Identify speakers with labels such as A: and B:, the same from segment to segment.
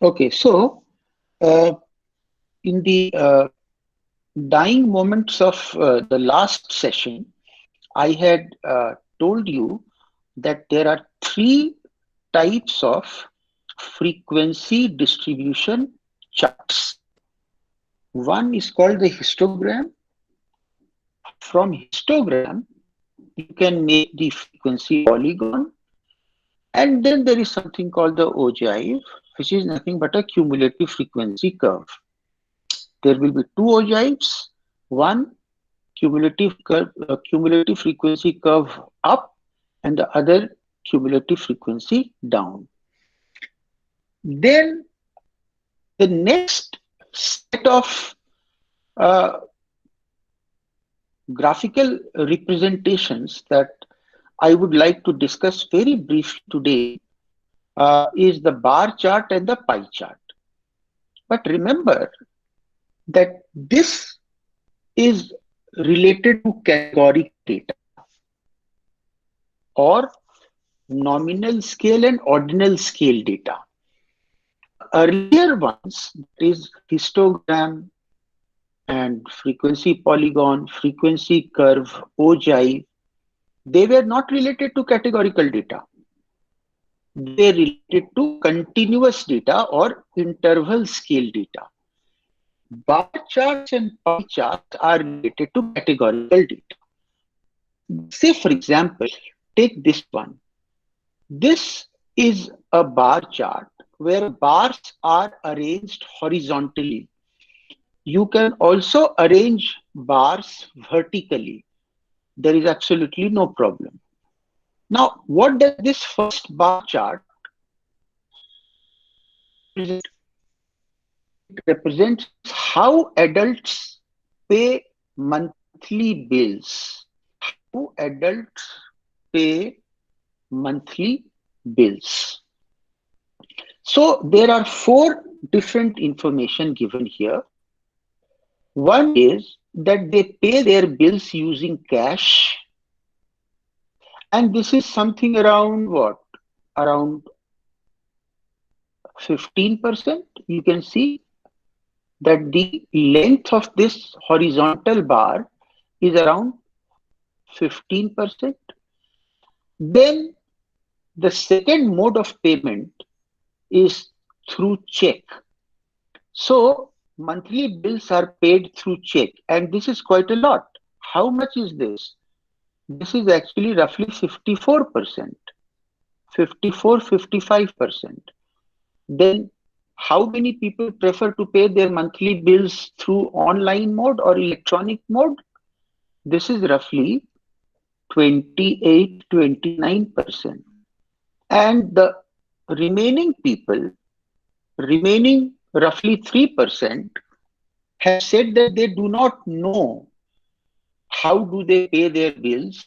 A: Okay, so uh, in the dying moments of the last session, I had told you that there are three types of frequency distribution charts. One is called the histogram. From histogram, you can make the frequency polygon, and then there is something called the ogive, which is nothing but a cumulative frequency curve. There will be two ogives, one cumulative frequency curve up, and the other cumulative frequency down. Then the next set of uh, graphical representations that I would like to discuss very briefly today is the bar chart and the pie chart. But remember that this is related to categorical data or nominal scale and ordinal scale data. The earlier ones, that is histogram and frequency polygon, frequency curve, ogive, they were not related to categorical data. They related to continuous data or interval scale data. Bar charts and pie charts are related to categorical data. Say, for example, take this one. This is a bar chart where bars are arranged horizontally. You can also arrange bars vertically. There is absolutely no problem. Now, what does this first bar chart represent? It represents how adults pay monthly bills. How adults pay monthly bills. So there are four different information given here. One is that they pay their bills using cash, and this is something around what? Around 15%. You can see that the length of this horizontal bar is around 15%. Then the second mode of payment is through check. So monthly bills are paid through check, and this is quite a lot. How much is this? This is actually roughly 54%, 54, 55%. Then how many people prefer to pay their monthly bills through online mode or electronic mode? This is roughly 28, 29%. And the remaining people, remaining roughly 3%, have said that they do not know how do they pay their bills,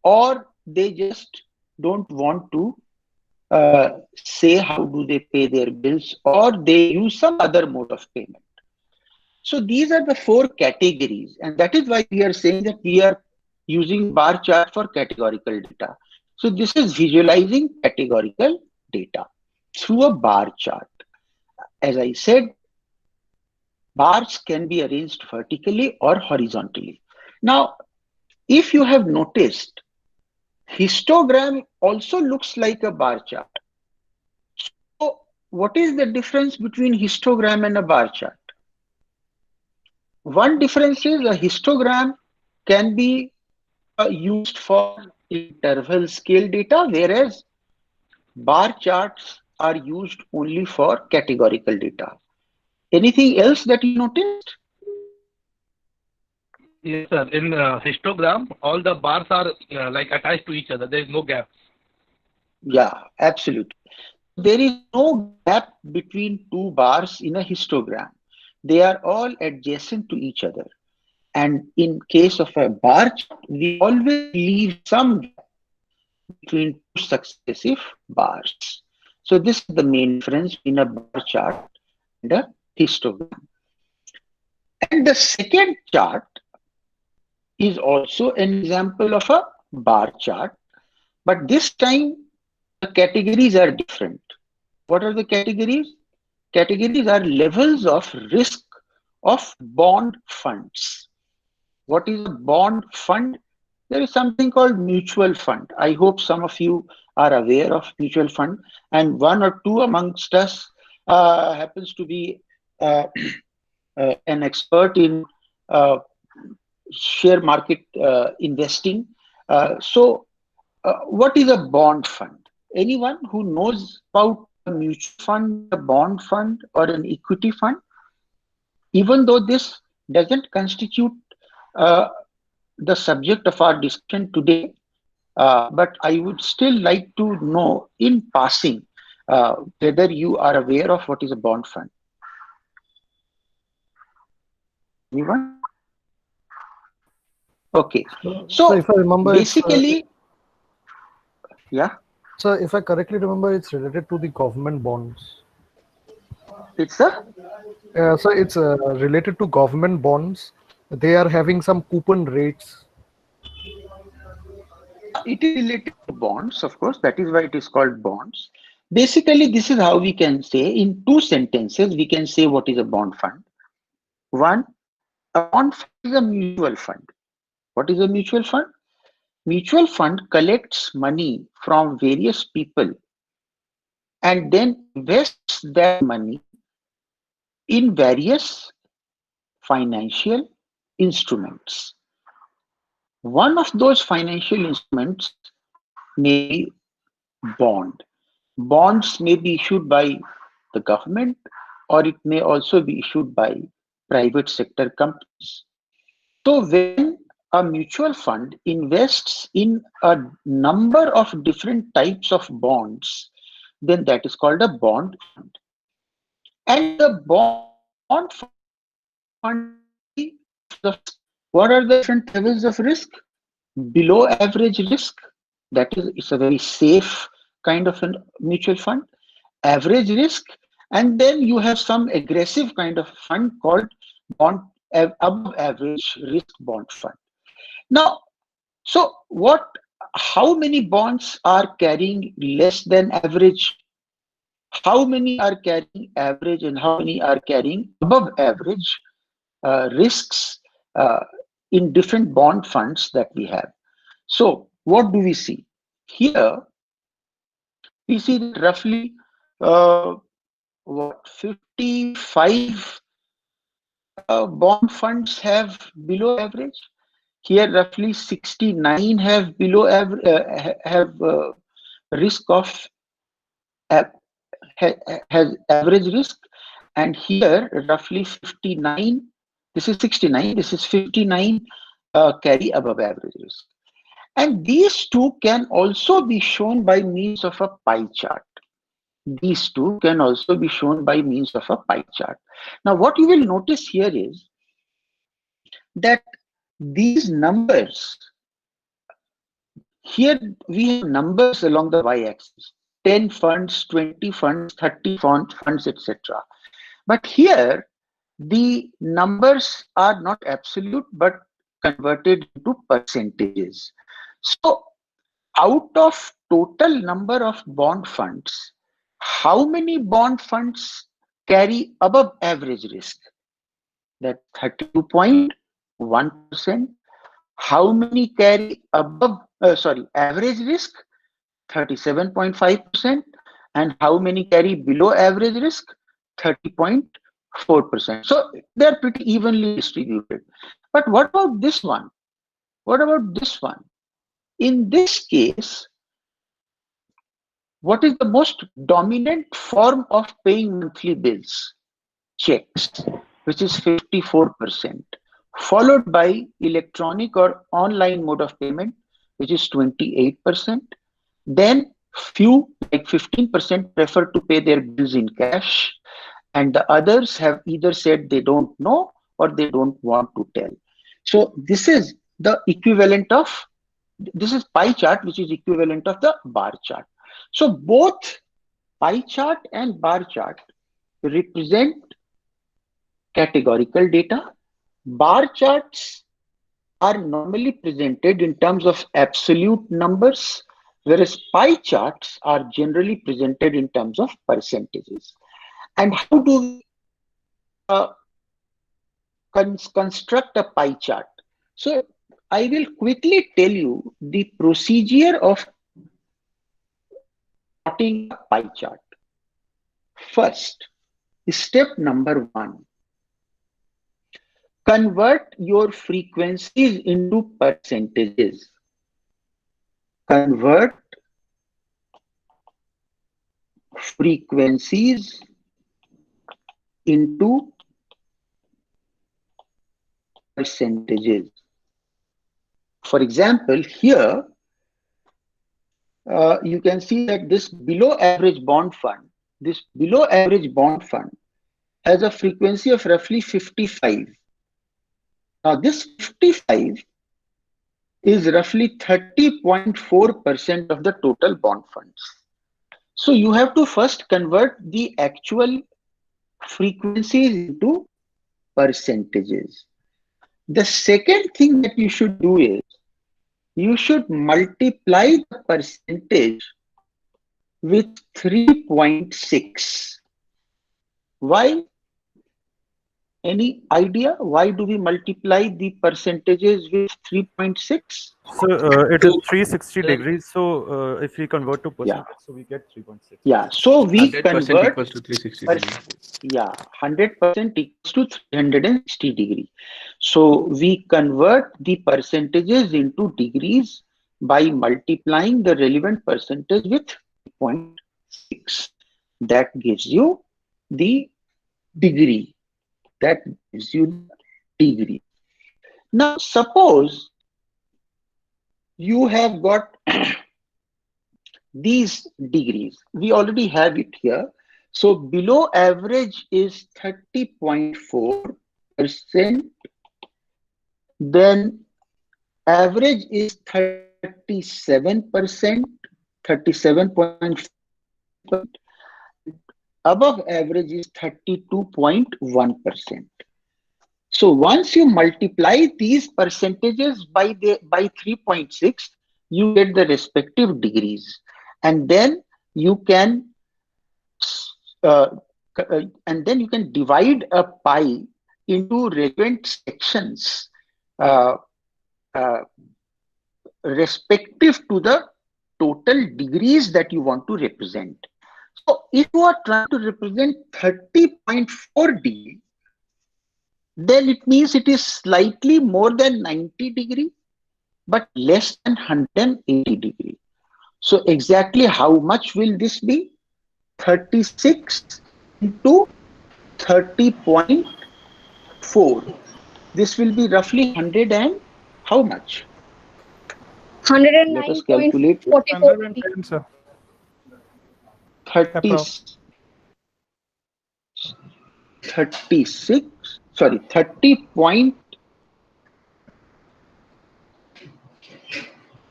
A: or they just don't want to say how do they pay their bills, or they use some other mode of payment. So these are the four categories, and that is why we are saying that we are using bar chart for categorical data. So this is visualizing categorical data through a bar chart. As I said, bars can be arranged vertically or horizontally. Now, if you have noticed, histogram also looks like a bar chart. So what is the difference between histogram and a bar chart? One difference is a histogram can be used for interval scale data, whereas bar charts are used only for categorical data. Anything else that you noticed?
B: Yes, sir. In histogram, all the bars are like attached to each other. There is no gap.
A: Yeah, absolutely. There is no gap between two bars in a histogram. They are all adjacent to each other. And in case of a bar chart, we always leave some gap between two successive bars. So this is the main difference in a bar chart and a histogram. And the second chart is also an example of a bar chart, but this time the categories are different. What are the categories? categories are levels of risk of bond funds. What is a bond fund? There is something called mutual fund. I hope some of you are aware of mutual fund, and one or two amongst us happens to be uh, an expert in uh, share market investing. What is a bond fund? Anyone who knows about a mutual fund, a bond fund, or an equity fund, even though this doesn't constitute uh, the subject of our discussion today, but I would still like to know in passing whether you are aware of what is a bond fund. Anyone? Okay.
C: So if
A: So
C: I remember,
A: basically, yeah,
C: so if I correctly remember, it's related to the government bonds.
A: it's a
C: So it's related to government bonds. They are having some coupon rates.
A: it is related to bonds, of course. That is why it is called bonds. Basically, this is how we can say in two sentences. We can say what is a bond fund. One, a bond fund is a mutual fund. What is a mutual fund? Mutual fund collects money from various people and then invests that money in various financial instruments. One of those financial instruments may be bond. Bonds may be issued by the government or it may also be issued by private sector companies. So when a mutual fund invests in a number of different types of bonds, then that is called a bond fund. And the bond fund what are the different levels of risk? Below average risk, that is, it's a very safe kind of a mutual fund. Average risk, and then you have some aggressive kind of fund called bond above average risk bond fund. Now, so what? How many bonds are carrying less than average? How many are carrying average, and how many are carrying above average risks uh, in different bond funds that we have? So, what do we see here? We see that roughly uh, what 55 bond funds have below average. Here, roughly 69 have below average have risk of has average risk, and here roughly 59. This is 69. This is 59 carry above average risk. And these two can also be shown by means of a pie chart. These two can also be shown by means of a pie chart. Now, what you will notice here is that these numbers, here we have numbers along the y-axis, 10 funds, 20 funds, 30 funds, etc. But here, the numbers are not absolute, but converted into percentages. So out of total number of bond funds, how many bond funds carry above average risk? That 32.1%. How many carry above, average risk? 37.5%. And how many carry below average risk? 30.4%. So they're pretty evenly distributed. But what about this one? What about this one? In this case, what is the most dominant form of paying monthly bills? Checks, which is 54%, followed by electronic or online mode of payment, which is 28%. Then few, like 15%, prefer to pay their bills in cash, and the others have either said they don't know or they don't want to tell. So this is the equivalent of, this is pie chart, which is equivalent of the bar chart. So both pie chart and bar chart represent categorical data. Bar charts are normally presented in terms of absolute numbers, whereas pie charts are generally presented in terms of percentages. And how do we construct a pie chart? So I will quickly tell you the procedure of plotting a pie chart. First, step number 1, convert your frequencies into percentages. Convert frequencies into percentages. For example, here you can see that this below average bond fund has a frequency of roughly 55. Now this 55 is roughly 30.4% of the total bond funds. So you have to first convert the actual frequencies into percentages. The second thing that you should do is you should multiply the percentage with 3.6. Why? Any idea why do we multiply the percentages with 3.6?
D: So it is 360 degrees. So if we convert to
A: Yeah.
D: percentage, so we get 3.6.
A: Yeah. So we
B: 100%
A: convert
B: equals to 360 degrees.
A: Yeah, 100% equals to 360 degree. So we convert the percentages into degrees by multiplying the relevant percentage with 0.6. That gives you the degree. That gives you the degree. Now, suppose you have got these degrees. We already have it here. So below average is 30.4%. Then average is 37%, 37.5%. Above average is 32.1%. So once you multiply these percentages by 3.6, you get the respective degrees, and then you can divide a pie into relevant sections respective to the total degrees that you want to represent. So if you are trying to represent 30.4 degree, then it means it is slightly more than 90 degree, but less than 180 degree. So exactly how much will this be? 36 into 30.4. This will be roughly 100 and how much?
E: 109.44.
C: 110, sir.
A: 30, 36, sorry, 30.4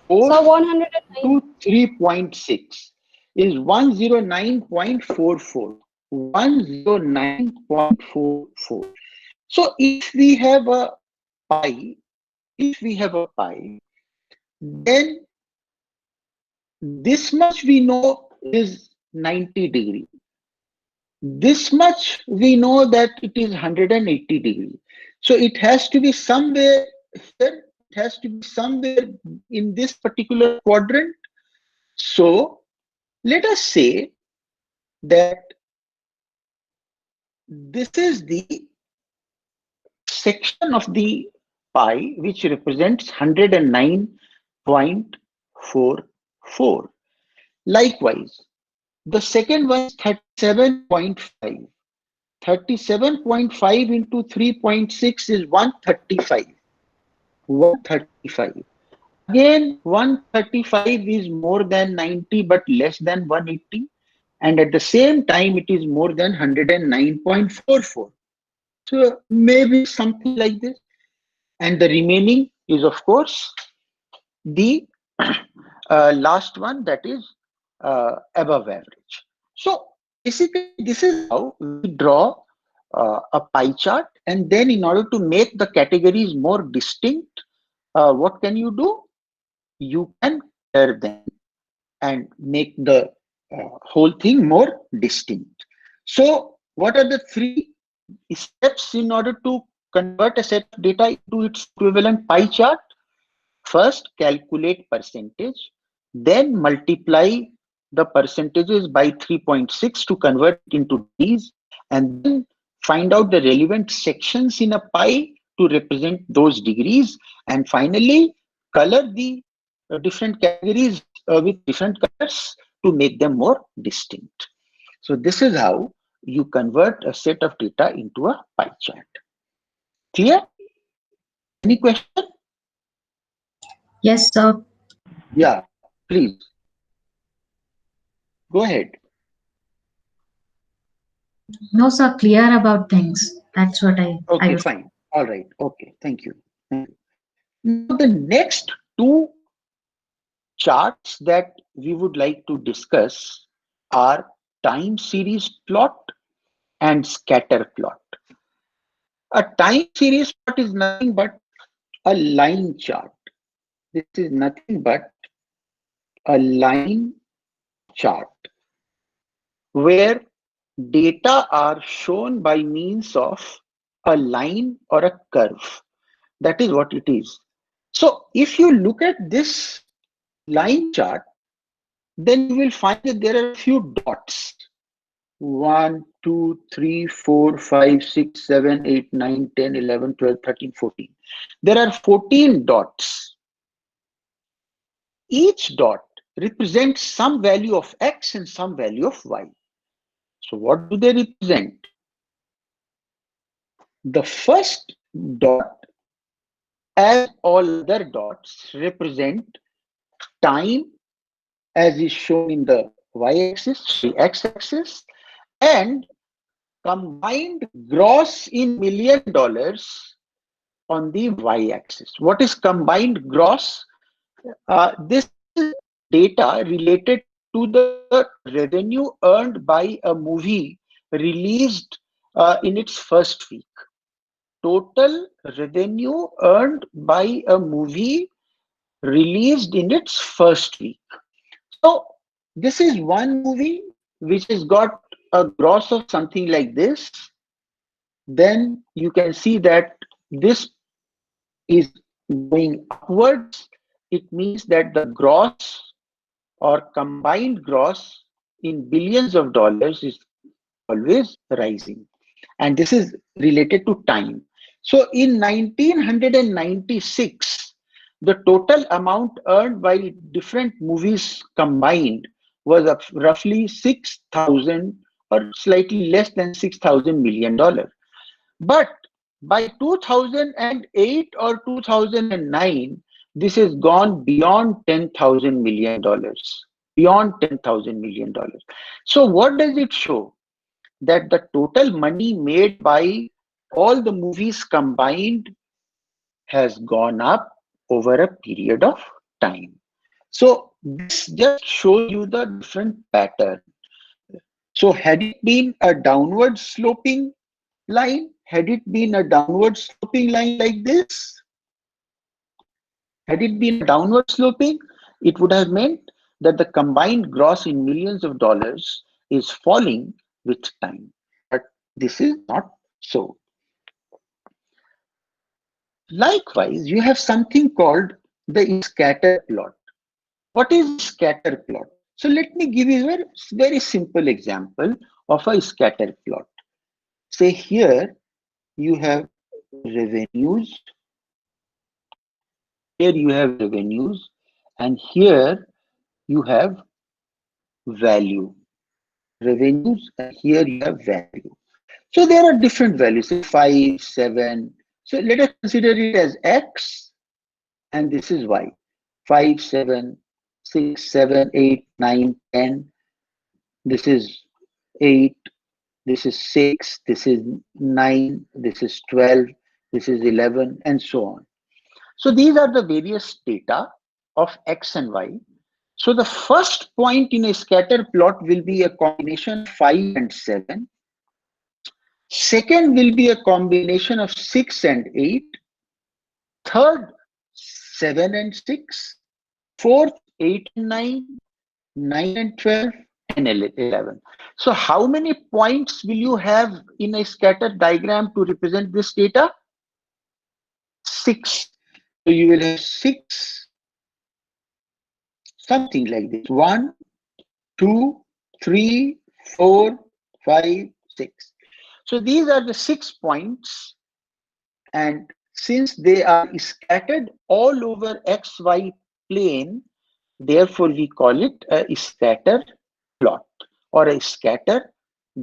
E: So 109.
A: to 3.6 is 109.44. 109.44. So if we have a pie, then this much we know is 90 degree. This much we know that it is 180 degree. So it has to be somewhere here. It has to be somewhere in this particular quadrant. So let us say that this is the section of the pie which represents 109.44. Likewise, the second one is 37.5. 37.5 into 3.6 is 135. 135. Again, 135 is more than 90 but less than 180. And at the same time, it is more than 109.44. So maybe something like this. And the remaining is, of course, the last one, that is above average. So basically, this is how we draw a pie chart. And then in order to make the categories more distinct, what can you do? You can color them and make the whole thing more distinct. So what are the three steps in order to convert a set of data into its equivalent pie chart? First, calculate percentage, then multiply the percentages by 3.6 to convert it into degrees, and then find out the relevant sections in a pie to represent those degrees, and finally color the different categories with different colors to make them more distinct. So this is how you convert a set of data into a pie chart. Clear? Any question?
E: Yes, sir.
A: Yeah, please. Go ahead.
E: No, sir. Clear about things. That's what I
A: Okay,
E: was.
A: fine. All right. Okay, thank you. Thank you. Now, the next two charts that we would like to discuss are time series plot and scatter plot. A time series plot is nothing but a line chart. This is nothing but a line chart where data are shown by means of a line or a curve. That is what it is. So if you look at this line chart, then you will find that there are a few dots. 1, 2, 3, 4, 5, 6, 7, 8, 9, 10, 11, 12, 13, 14. There are 14 dots. Each dot represents some value of X and some value of Y. So what do they represent? The first dot, as all other dots, represent time as is shown in the y-axis, the x-axis, and combined gross in $1 million on the y-axis. What is combined gross? This is data related to the revenue earned by a movie released in its first week. Total revenue earned by a movie released in its first week. So this is one movie which has got a gross of something like this. Then you can see that this is going upwards. It means that the gross or combined gross in billions of dollars is always rising. And this is related to time. So in 1996, the total amount earned by different movies combined was of roughly 6,000 or slightly less than $6,000 million. But by 2008 or 2009, this has gone beyond $10,000 million, beyond $10,000 million. So what does it show? That the total money made by all the movies combined has gone up over a period of time. So this just shows you the different pattern. So had it been a downward sloping line, had it been a downward sloping line like this, had it been downward sloping, it would have meant that the combined gross in millions of dollars is falling with time. But this is not so. Likewise, you have something called the scatter plot. What is scatter plot? So let me give you a very simple example of a scatter plot. Say here you have revenues, here you have revenues, and here you have value. Revenues, and here you have value. So there are different values, say 5, 7. So let us consider it as X, and this is Y. 5, 7, 6, 7, 8, 9, 10. This is 8. This is 6. This is 9. This is 12. This is 11, and so on. So these are the various data of X and Y. So the first point in a scatter plot will be a combination of 5 and 7. Second will be a combination of 6 and 8. Third, 7 and 6. Fourth, 8 and 9. 9 and 12. N11. So how many points will you have in a scatter diagram to represent this data? 6. So you will have 6, something like this. 1, 2, 3, 4, 5, 6. So these are the 6 points, and since they are scattered all over XY plane, therefore we call it a scatter plot or a scatter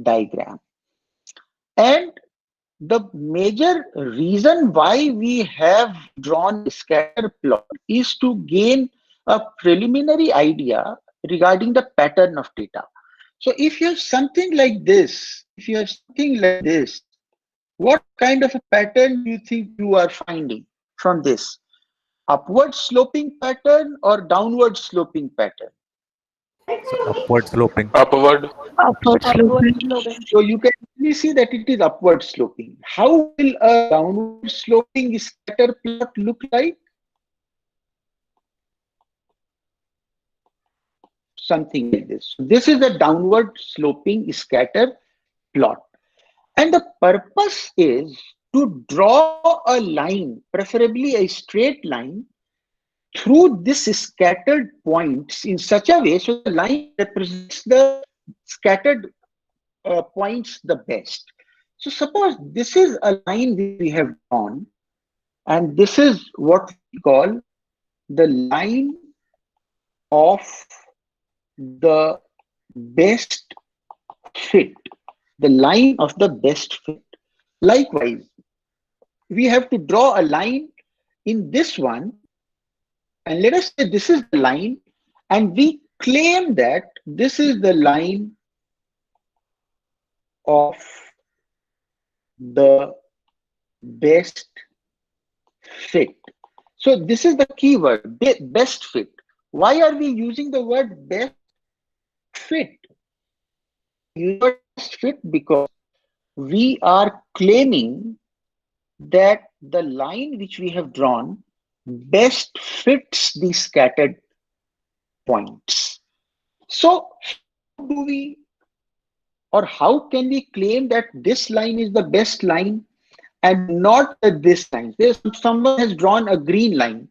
A: diagram. And the major reason why we have drawn a scatter plot is to gain a preliminary idea regarding the pattern of data. So if you have something like this, what kind of a pattern do you think you are finding from this? Upward sloping pattern or downward sloping pattern?
D: So upward sloping.
F: Upward.
G: Upward sloping.
A: So you can really see that it is upward sloping. How will a downward sloping scatter plot look like? Something like this. This is a downward sloping scatter plot. And the purpose is to draw a line, preferably a straight line, through this scattered points in such a way so the line represents the scattered points the best. So suppose this is a line we have drawn, and this is what we call the line of the best fit. The line of the best fit. Likewise, we have to draw a line in this one, and let us say this is the line, and we claim that this is the line of the best fit. So this is the keyword, best fit. Why are we using the word best fit? Best fit because we are claiming that the line which we have drawn best fits the scattered points. So how do we, or how can we claim that this line is the best line and not this line? Someone has drawn a green line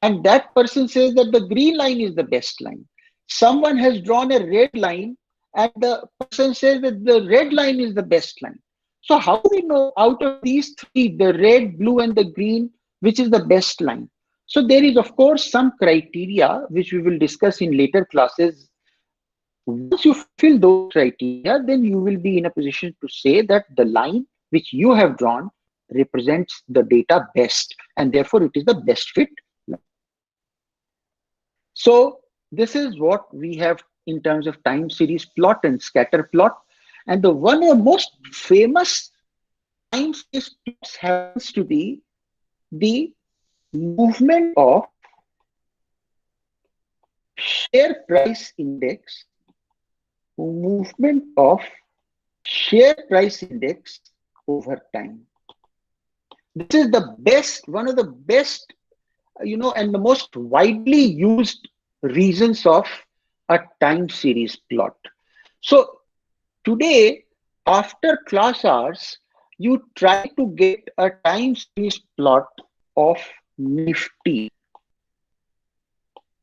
A: and that person says that the green line is the best line. Someone has drawn a red line and the person says that the red line is the best line. So how do we know out of these three, the red, blue, and the green, which is the best line? So there is, of course, some criteria which we will discuss in later classes. Once you fill those criteria, then you will be in a position to say that the line which you have drawn represents the data best, and therefore it is the best fit line. So this is what we have in terms of time series plot and scatter plot. And the one of the most famous time series plots happens to be the movement of share price index, over time. This is the best, one of the best, and the most widely used reasons of a time series plot. So today, after class hours, you try to get a time series plot of Nifty.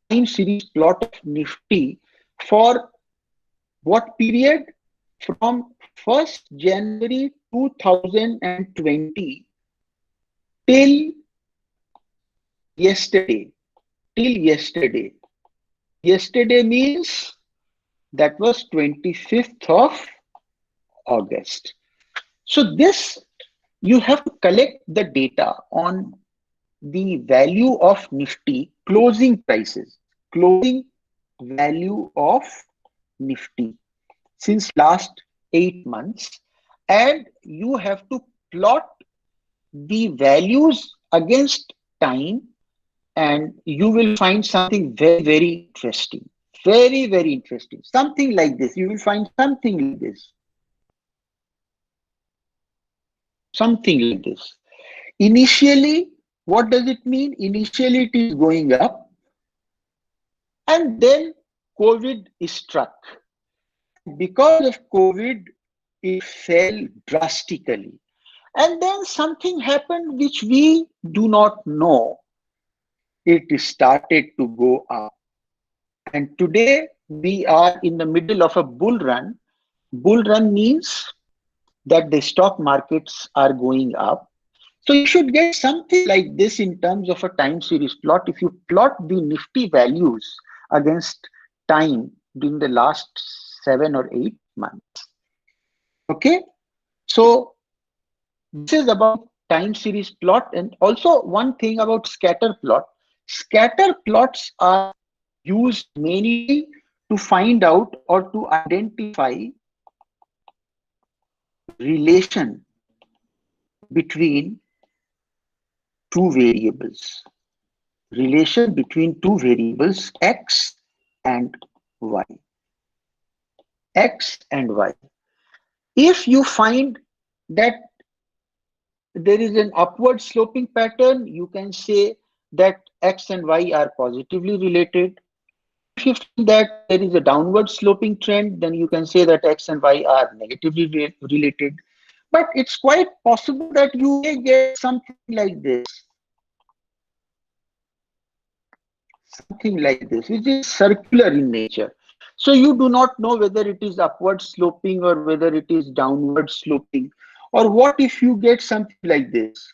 A: Time series plot of Nifty for what period? From 1st January 2020 till yesterday. Yesterday means that was 25th of August. So this, you have to collect the data on the value of Nifty closing prices, closing value of Nifty since last 8 months, and you have to plot the values against time, and you will find something very, very interesting. Very, very interesting. Something like this. You will find something like this. Something like this. Initially, what does it mean? Initially, it is going up, and then COVID is struck. Because of COVID, it fell drastically. And then something happened which we do not know. It started to go up. And today we are in the middle of a bull run. Bull run means that the stock markets are going up. So you should get something like this in terms of a time series plot. If you plot the Nifty values against time during the last 7 or 8 months. Okay, so this is about time series plot. And also one thing about scatter plot. Scatter plots are used mainly to find out or to identify relation between two variables. Relation between two variables, X and Y. X and Y. If you find that there is an upward sloping pattern, you can say that X and Y are positively related. If you find that there is a downward sloping trend, then you can say that X and Y are negatively related. But it's quite possible that you may get something like this. Something like this, which is circular in nature. So you do not know whether it is upward sloping or whether it is downward sloping. Or what if you get something like this?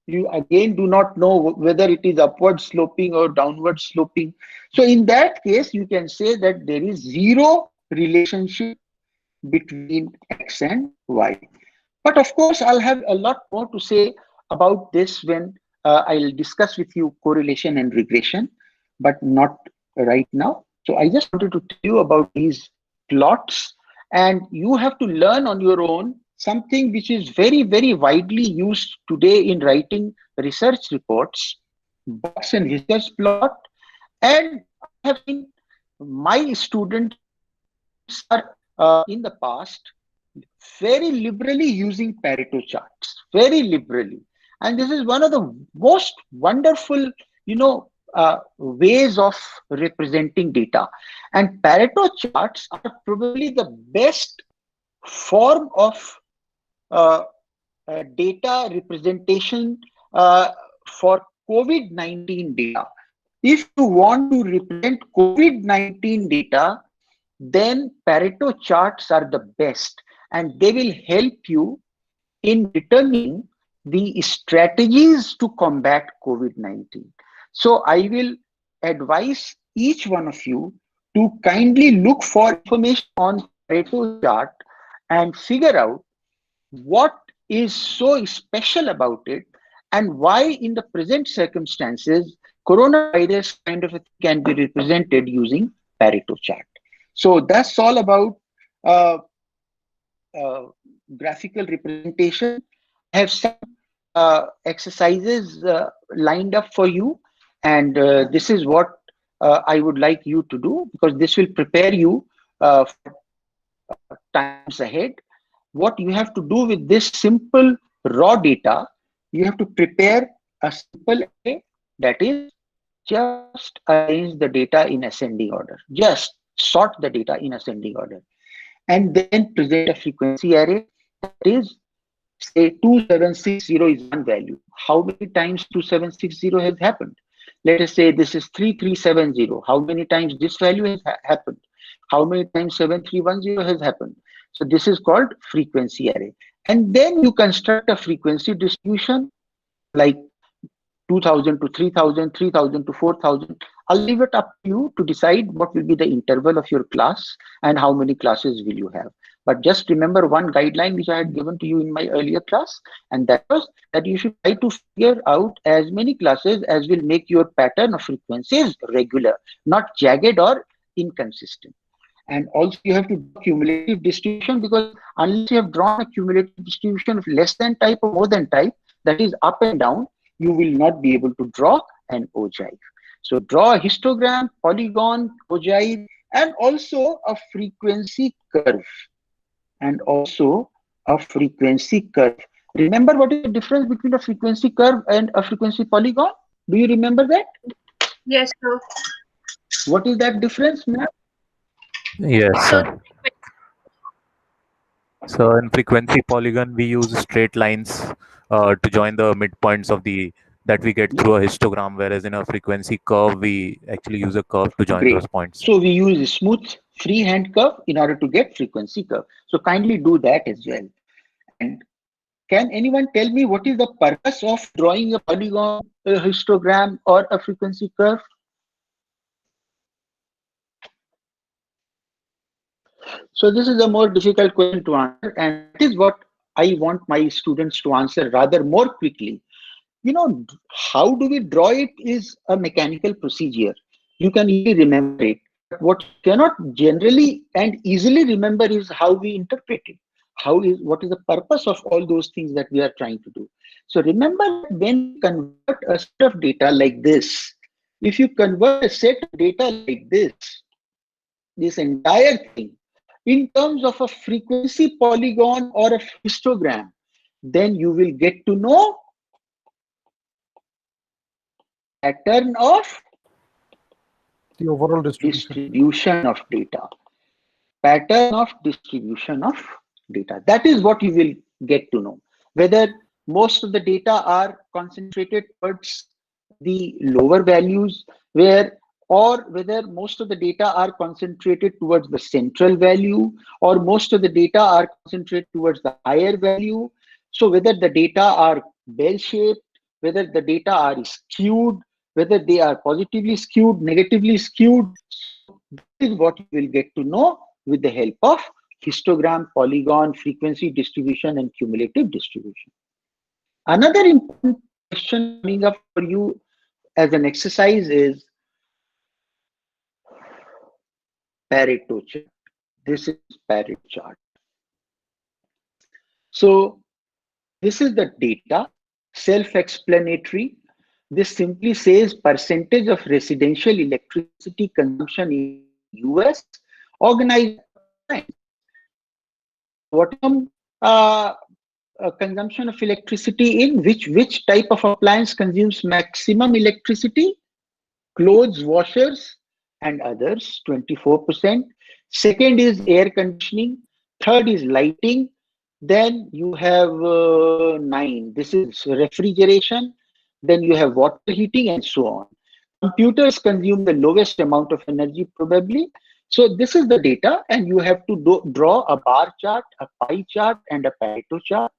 A: You again do not know whether it is upward sloping or downward sloping. So in that case, you can say that there is zero relationship between X and Y. But of course, I'll have a lot more to say about this when I'll discuss with you correlation and regression, but not right now. So I just wanted to tell you about these plots, and you have to learn on your own something which is very, very widely used today in writing research reports, box and whiskers plot. And I have seen my students are in the past very liberally using Pareto charts, very liberally. And this is one of the most wonderful, ways of representing data. And Pareto charts are probably the best form of data representation for COVID-19 data. If you want to represent COVID-19 data, then Pareto charts are the best, and they will help you in determining the strategies to combat COVID-19. So I will advise each one of you to kindly look for information on Pareto chart and figure out what is so special about it and why in the present circumstances coronavirus kind of can be represented using Pareto chart. So that's all about graphical representation. I have some exercises lined up for you, and this is what I would like you to do, because this will prepare you for times ahead. What you have to do with this simple raw data, you have to prepare a simple array, that is, just arrange the data in ascending order. Just sort the data in ascending order. And then present a frequency array. That is, say 2760 is one value. How many times 2760 has happened? Let us say this is 3370. How many times this value has happened? How many times 7310 has happened? So this is called frequency array. And then you construct a frequency distribution like 2000 to 3000, 3000 to 4000. I'll leave it up to you to decide what will be the interval of your class and how many classes will you have. But just remember one guideline which I had given to you in my earlier class, and that was that you should try to figure out as many classes as will make your pattern of frequencies regular, not jagged or inconsistent. And also you have to do cumulative distribution, because unless you have drawn a cumulative distribution of less than type or more than type, that is up and down, you will not be able to draw an ogive. So draw a histogram, polygon, ogive, and also a frequency curve. And also a frequency curve. Remember what is the difference between a frequency curve and a frequency polygon? Do you remember that?
F: Yes, sir.
A: What is that difference, ma'am?
F: Yes, sir. So in frequency polygon, we use straight lines to join the midpoints of the that we get through a histogram, whereas in a frequency curve, we actually use a curve to join
A: Great.
F: those points.
A: So we use a smooth freehand curve in order to get frequency curve. So kindly do that as well. And can anyone tell me what is the purpose of drawing a polygon, a histogram, or a frequency curve? So this is a more difficult question to answer, and that is what I want my students to answer rather more quickly. You know, how do we draw it is a mechanical procedure. You can easily remember it. But what you cannot generally and easily remember is how we interpret it. What is the purpose of all those things that we are trying to do? So remember, when you convert a set of data like this, if you convert a set of data like this entire thing in terms of a frequency polygon or a histogram, then you will get to know pattern of
C: The overall
A: distribution of data. Pattern of distribution of data. That is what you will get to know. Whether most of the data are concentrated towards the lower values, or whether most of the data are concentrated towards the central value, or most of the data are concentrated towards the higher value. So whether the data are bell-shaped, whether the data are skewed, whether they are positively skewed, negatively skewed, this is what you will get to know with the help of histogram, polygon, frequency distribution, and cumulative distribution. Another important question coming up for you as an exercise is Pareto chart. This is Pareto chart. So this is the data, self-explanatory. This simply says percentage of residential electricity consumption in US organized. What consumption of electricity in which type of appliance consumes maximum electricity? Clothes, washers, and others, 24%. Second is air conditioning. Third is lighting. Then you have 9. This is refrigeration. Then you have water heating and so on. Computers consume the lowest amount of energy probably. So this is the data, and you have to draw a bar chart, a pie chart, and a Pareto chart.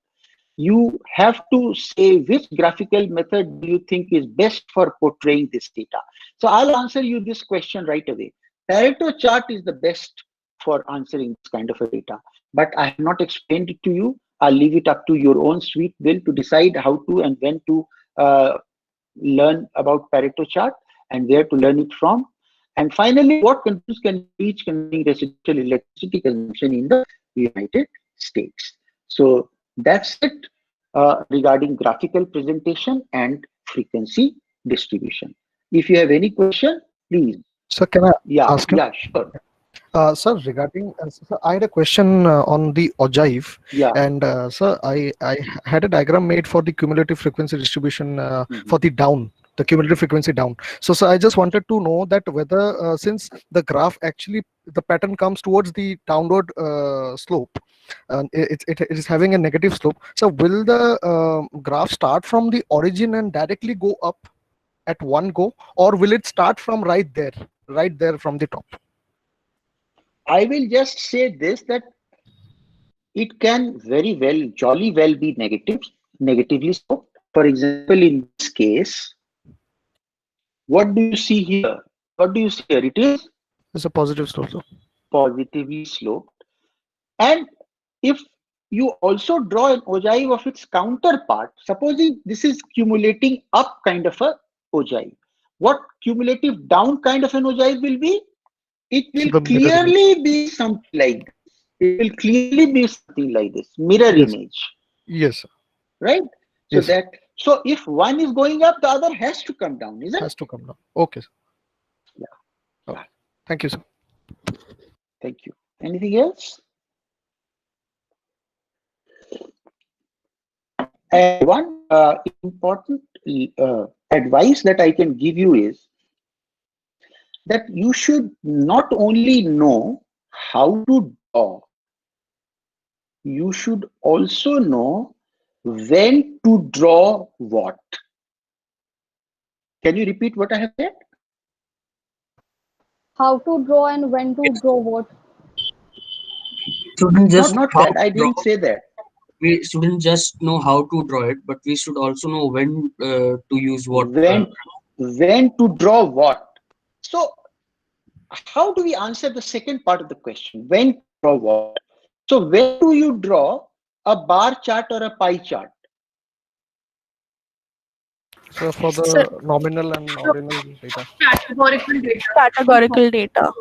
A: You have to say which graphical method do you think is best for portraying this data. So I'll answer you this question right away. Pareto chart is the best for answering this kind of a data, but I have not explained it to you. I'll leave it up to your own sweet will to decide how to and when to learn about Pareto chart and where to learn it from. And finally, what countries can reach concerning residential electricity consumption in the United States? So that's it regarding graphical presentation and frequency distribution. If you have any question, please.
C: Sir, can I ask him?
A: Yeah, sure.
C: Sir, regarding, sir, I had a question on the ogive.
A: Yeah.
C: And sir, I had a diagram made for the cumulative frequency distribution for the down, the cumulative frequency down. So, sir, I just wanted to know that whether since the graph actually, the pattern comes towards the downward slope, and it is having a negative slope. So, will the graph start from the origin and directly go up at one go, or will it start from right there from the top?
A: I will just say this, that it can very well, jolly well be negatively sloped. For example, in this case, what do you see here? What do you see here? It is
C: It's a positive slope.
A: Positively sloped. And if you also draw an ogive of its counterpart, supposing this is cumulating up kind of a ogive, what cumulative down kind of an ogive will be? It will clearly be something like this. It will clearly be something like this, mirror image.
C: Yes, sir.
A: Right? So
C: Yes,
A: that, so if one is going up, the other has to come down, isn't it?
C: Has to come down. Okay, sir.
A: Yeah.
C: Okay. Thank you, sir.
A: Thank you. Anything else? And one important advice that I can give you is, that you should not only know how to draw, you should also know when to draw what. Can you repeat what I have said?
G: How to draw and when to draw what?
H: Shouldn't just
A: Not
H: how
A: that. I
H: to draw.
A: didn't say that.
H: We shouldn't just know how to draw it, but we should also know when to use what.
A: When to draw what. So how do we answer the second part of the question? When to draw what? So when do you draw a bar chart or a pie chart?
C: So for the
I: Sir.
C: nominal and ordinal data.
I: Categorical data. Categorical data.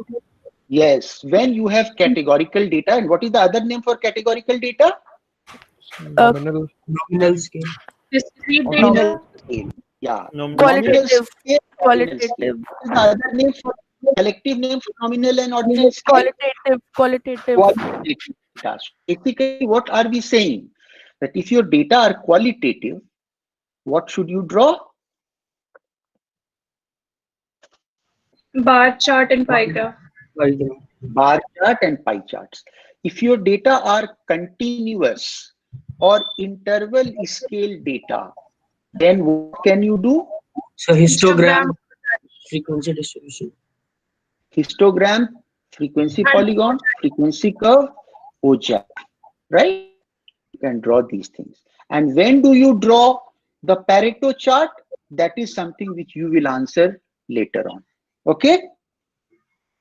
A: Yes, when you have categorical data. And what is the other name for categorical data?
C: Nominal.
H: Nominal scale.
I: Discrete data.
A: Nominal scale. Yeah.
I: Qualitative.
A: Scale, ordinal
I: Qualitative.
A: scale. What is the other name for collective name for nominal and ordinal scale?
I: Qualitative.
A: Qualitative data. So basically, what are we saying? That if your data are qualitative, what should you draw?
I: Bar chart and pie graph.
A: Bar chart and pie charts. If your data are continuous or interval scale data, then what can you do?
H: So histogram, frequency distribution.
A: Histogram, frequency polygon, frequency curve, OJAP, right? You can draw these things. And when do you draw the Pareto chart? That is something which you will answer later on. Okay?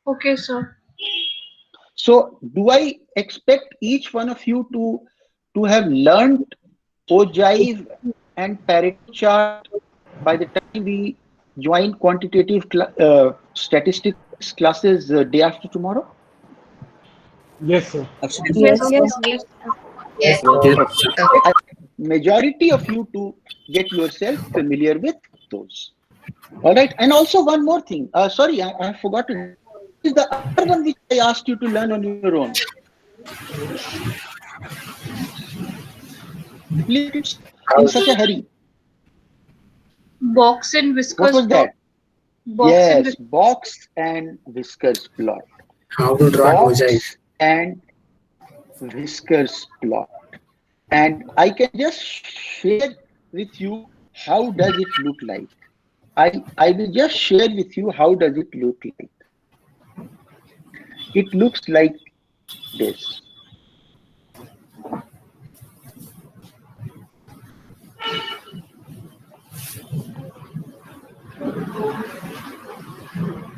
I: Okay, sir.
A: So do I expect each one of you to have learned Ogive and Pareto chart by the time we join quantitative statistics classes day after tomorrow?
J: Yes, sir.
H: Absolutely.
G: Yes.
A: Majority of you to get yourself familiar with those. All right. And also one more thing. Sorry, I have forgotten. Is the other one which I asked you to learn on your own? Please, in such a hurry.
I: Box and whiskers.
A: What was that?
I: Box
A: Yes, box and whiskers plot.
H: How to draw
A: Box and whiskers plot. And I can just share with you how does it look like. I will just share with you how does it look like. It looks like this.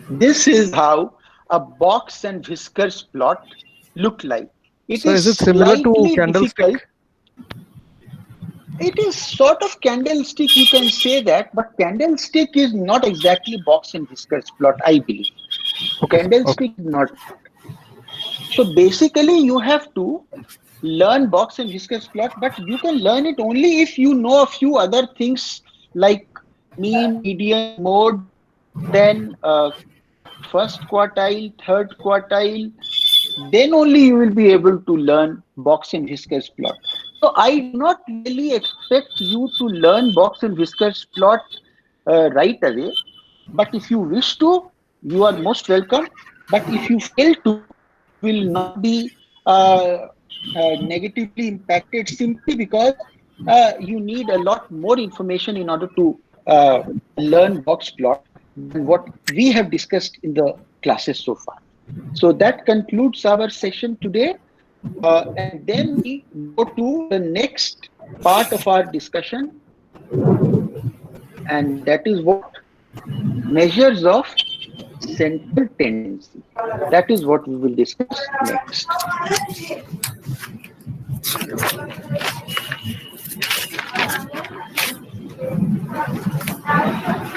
A: This is how a box and whiskers plot look like.
C: So is it similar to
A: slightly
C: candlestick?
A: difficult. It is sort of candlestick, you can say that, but candlestick is not exactly box and whiskers plot, I believe. Candlestick is not. So basically you have to learn box and whiskers plot, but you can learn it only if you know a few other things like mean, median, mode, then first quartile, third quartile, then only you will be able to learn box and whiskers plot. So I do not really expect you to learn box and whiskers plot right away. But if you wish to, you are most welcome. But if you fail to, will not be negatively impacted simply because you need a lot more information in order to learn box plot than what we have discussed in the classes so far. So that concludes our session today. And then we go to the next part of our discussion, and that is what? Measures of central tendency. That is what we will discuss next.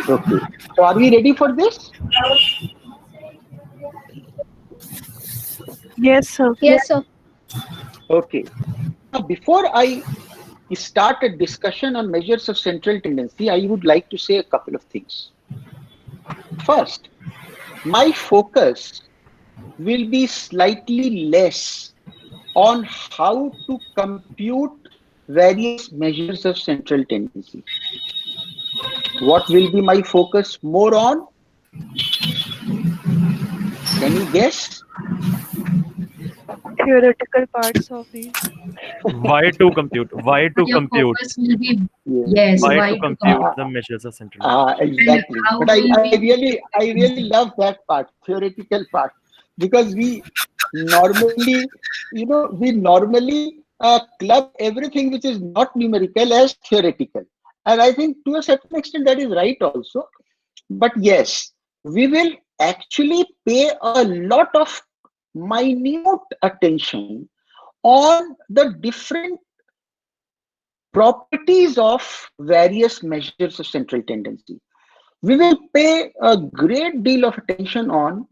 A: Okay. So are we ready for this?
I: Yes, sir.
G: Yes, sir.
A: Okay. Now, before I start a discussion on measures of central tendency, I would like to say a couple of things. First, my focus will be slightly less on how to compute various measures of central tendency. What will be my focus more on? Can you guess?
I: Theoretical parts of the.
D: Why to compute? Why to
E: Your
D: compute?
E: focus will be,
A: Yeah.
E: yes,
D: Why
E: why
D: to
E: to
D: compute
E: compute.
D: the measures of central limit?
E: And
A: Exactly.
E: how
A: But
E: will we
A: I really love that part, theoretical part, because we normally, we normally club everything which is not numerical as theoretical. And I think to a certain extent that is right also. But yes, we will actually pay a lot of minute attention on the different properties of various measures of central tendency. We will pay a great deal of attention on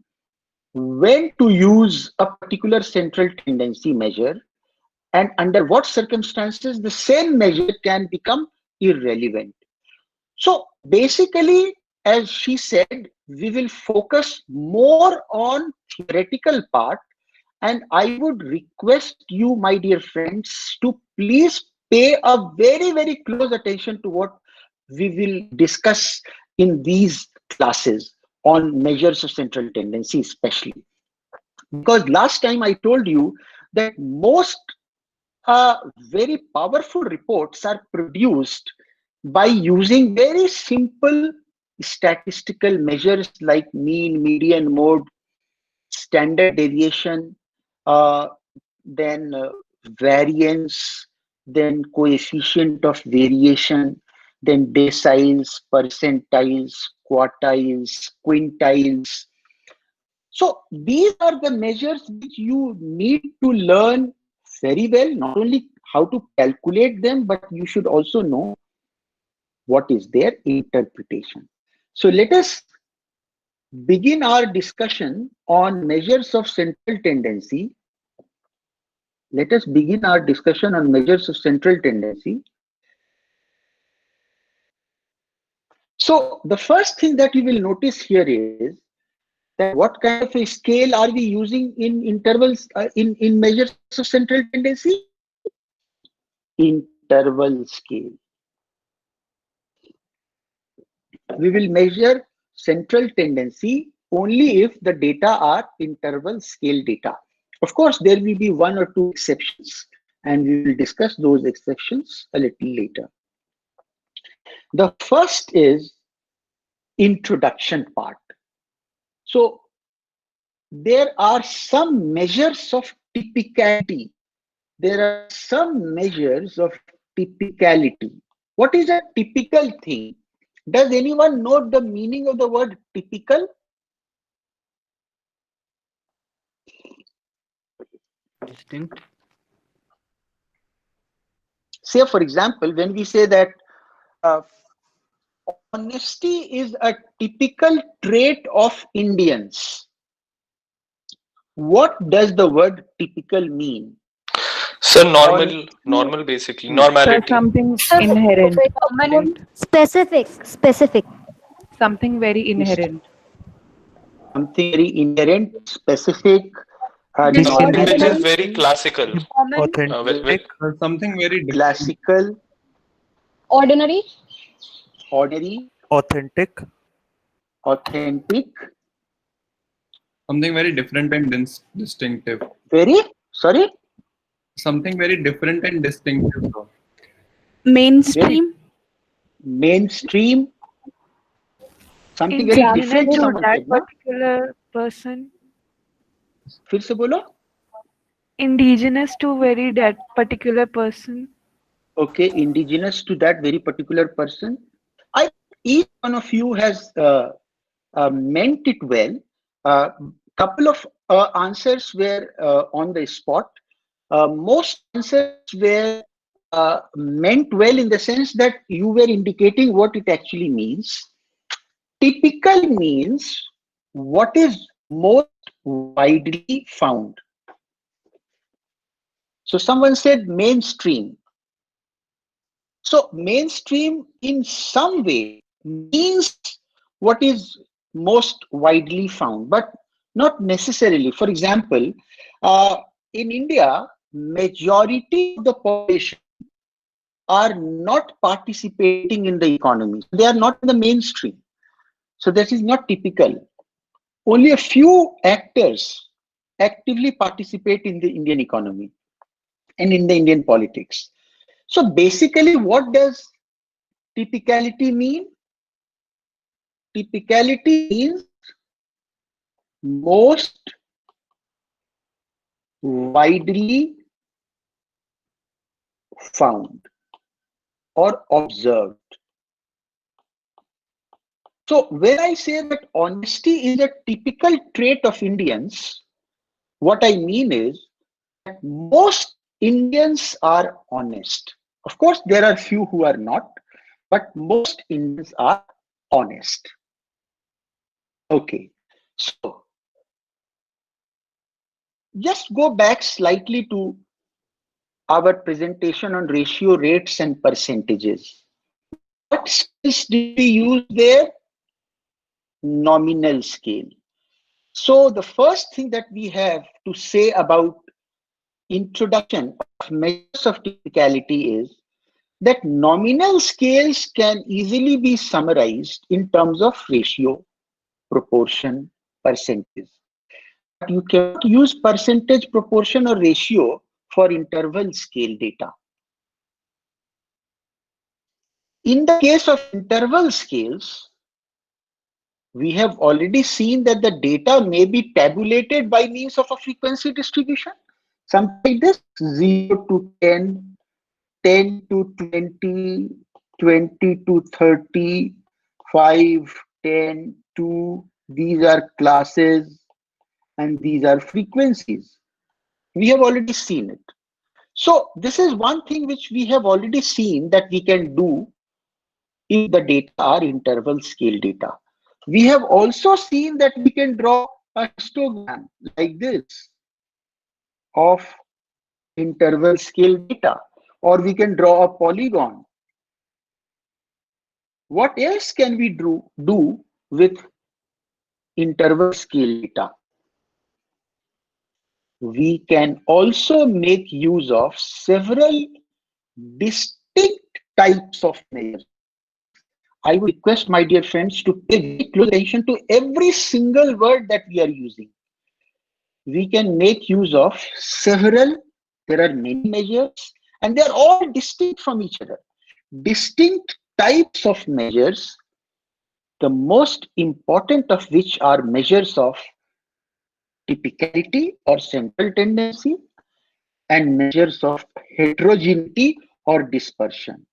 A: when to use a particular central tendency measure and under what circumstances the same measure can become irrelevant. So basically, as she said, we will focus more on theoretical part, and I would request you, my dear friends, to please pay a very, very close attention to what we will discuss in these classes on measures of central tendency, especially. Because last time I told you that most very powerful reports are produced by using very simple statistical measures like mean, median, mode, standard deviation, uh, then variance, then coefficient of variation, then deciles, percentiles, quartiles, quintiles. So these are the measures which you need to learn very well, not only how to calculate them, but you should also know what is their interpretation. So let us begin our discussion on measures of central tendency. Let us begin our discussion on measures of central tendency. So the first thing that you will notice here is that what kind of a scale are we using in intervals, in measures of central tendency? Interval scale. We will measure central tendency only if the data are interval scale data. Of course, there will be one or two exceptions, and we will discuss those exceptions a little later. The first is introduction part. So there are some measures of typicality. There are some measures of typicality. What is a typical thing? Does anyone know the meaning of the word typical?
B: Distinct.
A: Say, for example, when we say that honesty is a typical trait of Indians, what does the word typical mean?
K: So normal basically, normality.
I: Something inherent.
L: Specific.
I: Something very inherent.
A: Something very inherent, specific,
K: Something which is
A: normal,
K: very classical.
D: Authentic.
J: Something very
A: classical,
G: Ordinary.
A: ordinary,
D: Authentic.
A: authentic,
J: something very different and distinctive.
A: very, sorry?
J: Something very different and distinctive.
I: Mainstream.
A: Mainstream, something very different.
I: To
A: Someone
I: that
A: said, no?
I: particular person.
A: फिर से बोलो.
I: Indigenous to very that particular person.
A: Okay, indigenous to that very particular person. Each one of you has meant it well. Couple of answers were on the spot. Most answers were meant well in the sense that you were indicating what it actually means. Typical means what is most widely found. So someone said mainstream. So mainstream in some way means what is most widely found, but not necessarily. For example, in India, majority of the population are not participating in the economy. They are not in the mainstream. So that is not typical. only a few actors actively participate in the Indian economy and in the Indian politics. So basically, what does typicality mean? Typicality means most widely found or observed. So when I say that honesty is a typical trait of Indians, what I mean is that most Indians are honest. Of course, there are few who are not, but most Indians are honest. Okay, so just go back slightly to our presentation on ratio rates and percentages. What scales did we use there? Nominal scale. So the first thing that we have to say about introduction of measures of typicality is that nominal scales can easily be summarized in terms of ratio, proportion, percentage. But you cannot use percentage, proportion, or ratio for interval scale data. In the case of interval scales, we have already seen that the data may be tabulated by means of a frequency distribution. Something like this, 0 to 10, 10 to 20, 20 to 30, 5, 10, 2. These are classes and these are frequencies. We have already seen it. So this is one thing which we have already seen that we can do if the data are interval scale data. We have also seen that we can draw a histogram like this of interval scale data, or we can draw a polygon. What else can we do with interval scale data? We can also make use of several distinct types of measures. I would request my dear friends to pay very close attention to every single word that we are using. We can make use of several, there are many measures, and they are all distinct from each other. Distinct types of measures, the most important of which are measures of typicality or central tendency and measures of heterogeneity or dispersion.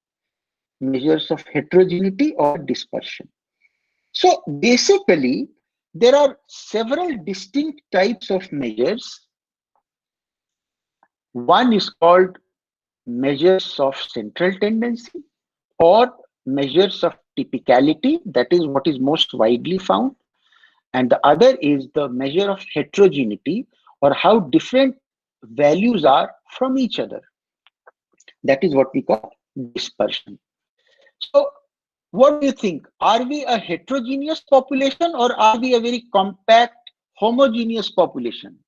A: Measures of heterogeneity or dispersion. So basically, there are several distinct types of measures. One is called measures of central tendency or measures of typicality, that is what is most widely found. And the other is the measure of heterogeneity, or how different values are from each other. That is what we call dispersion. So what do you think? Are we a heterogeneous population or are we a very compact, homogeneous population?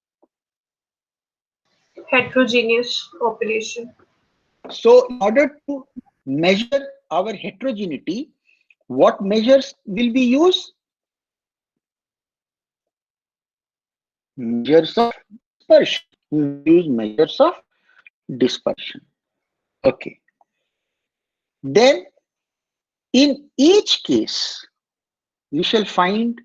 L: Heterogeneous population.
A: So in order to measure our heterogeneity, what measures will we use? Measures of dispersion. We use measures of dispersion. Okay. Then in each case, we shall find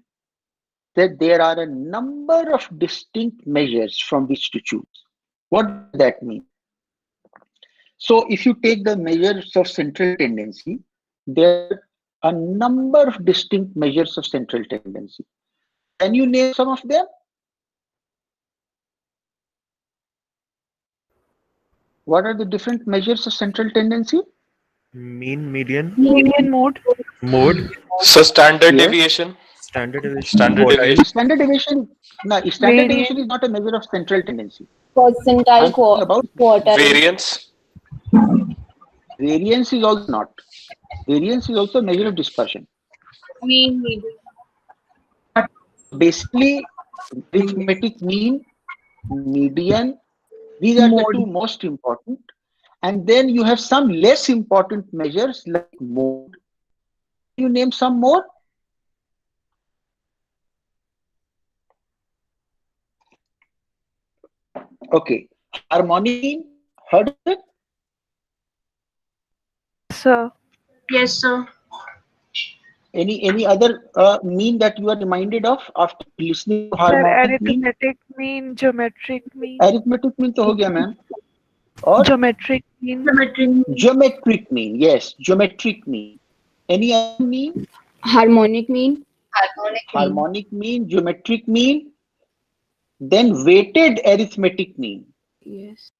A: that there are a number of distinct measures from which to choose. What does that mean? So if you take the measures of central tendency, there are a number of distinct measures of central tendency. Can you name some of them? What are the different measures of central tendency?
D: Mean, median,
I: Median mode.
D: mode,
K: So standard
A: Yes.
K: deviation.
D: standard deviation.
K: Standard
D: What
K: deviation.
A: Standard deviation. No, standard
I: Variance.
A: deviation is not a measure of central tendency.
G: Percentile
A: I'm talking about
G: quartile.
K: Variance.
A: variance is also not. Variance is also a measure of dispersion.
L: Mean, median.
A: Basically, arithmetic mean, median, these are the two most important. And then you have some less important measures like mode. You name some more? Okay. Harmonic mean, heard of it?
I: Sir,
L: Yes, sir.
A: Any other mean that you are reminded of after listening to
I: sir,
A: harmonic mean?
I: arithmetic mean, geometric mean,
A: Arithmetic mean तो हो गया ma'am. और
I: geometric mean,
A: geometric mean, yes, geometric mean. Any other mean?
G: Harmonic mean.
A: Harmonic mean, geometric mean, then weighted arithmetic mean.
G: Yes.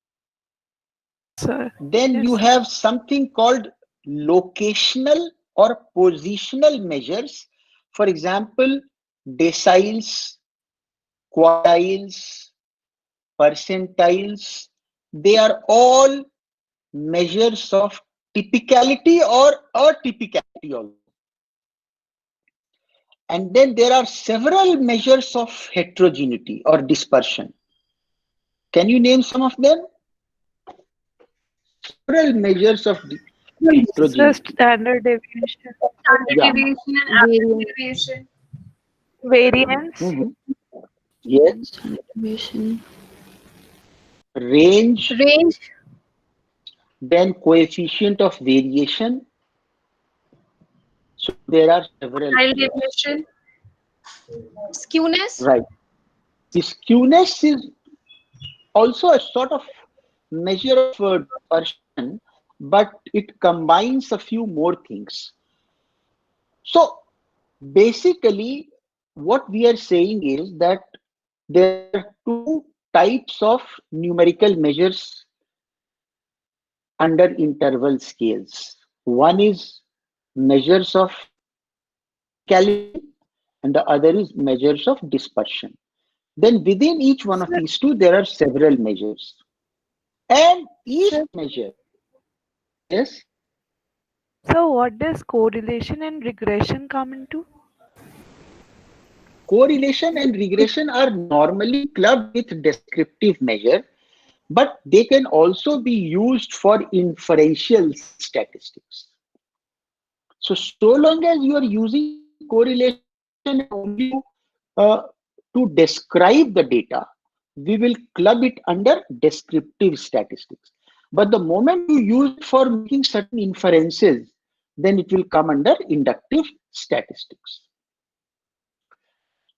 I: sir.
A: Then
I: Yes,
A: you
I: sir.
A: have something called locational or positional measures. For example, deciles, quartiles, percentiles. They are all measures of typicality or atypicality also. And then there are several measures of heterogeneity or dispersion. Can you name some of them? Several measures of
I: Sir,
A: heterogeneity.
I: standard deviation,
A: Yeah.
L: Deviation and absolute deviation.
I: variance,
A: Mhm. Yes.
G: Deviation.
A: Range,
G: Range.
A: then coefficient of variation. So there are several.
L: Style deviation.
G: Skewness.
A: Right. The skewness is also a sort of measure of dispersion, but it combines a few more things. So basically, what we are saying is that there are two types of numerical measures under interval scales. One is measures of calibrate and the other is measures of dispersion. Then within each one of these two, there are several measures. And each measure, yes,
I: So what does correlation and regression come into?
A: correlation and regression are normally clubbed with descriptive measure, but they can also be used for inferential statistics. So long as you are using correlation only to describe the data, we will club it under descriptive statistics. But the moment you use it for making certain inferences, then it will come under inductive statistics.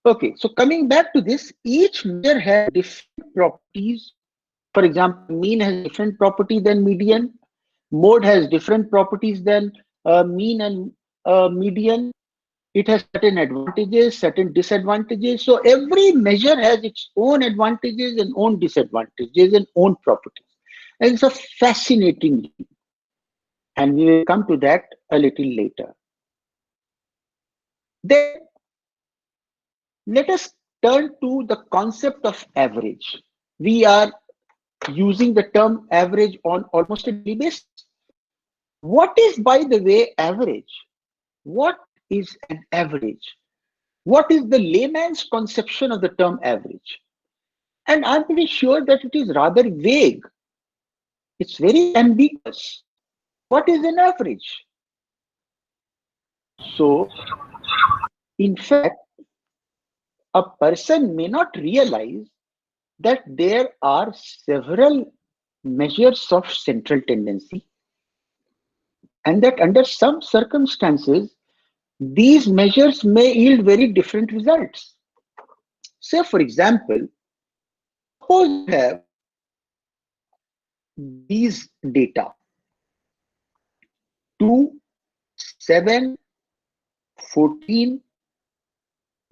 A: Okay, so coming back to this, each measure has different properties. For example, mean has different property than median. Mode has different properties than mean and median. It has certain advantages, certain disadvantages. So every measure has its own advantages and own disadvantages and own properties. And it's a fascinating thing. And we will come to that a little later. Then let us turn to the concept of average. We are using the term average on almost a daily basis. What is, by the way, average? What is an average? What is the layman's conception of the term average? And I'm pretty sure that it is rather vague. It's very ambiguous. What is an average? So, in fact, a person may not realize that there are several measures of central tendency, and that under some circumstances, these measures may yield very different results. Say, for example, suppose you have these data 2, 7, 14,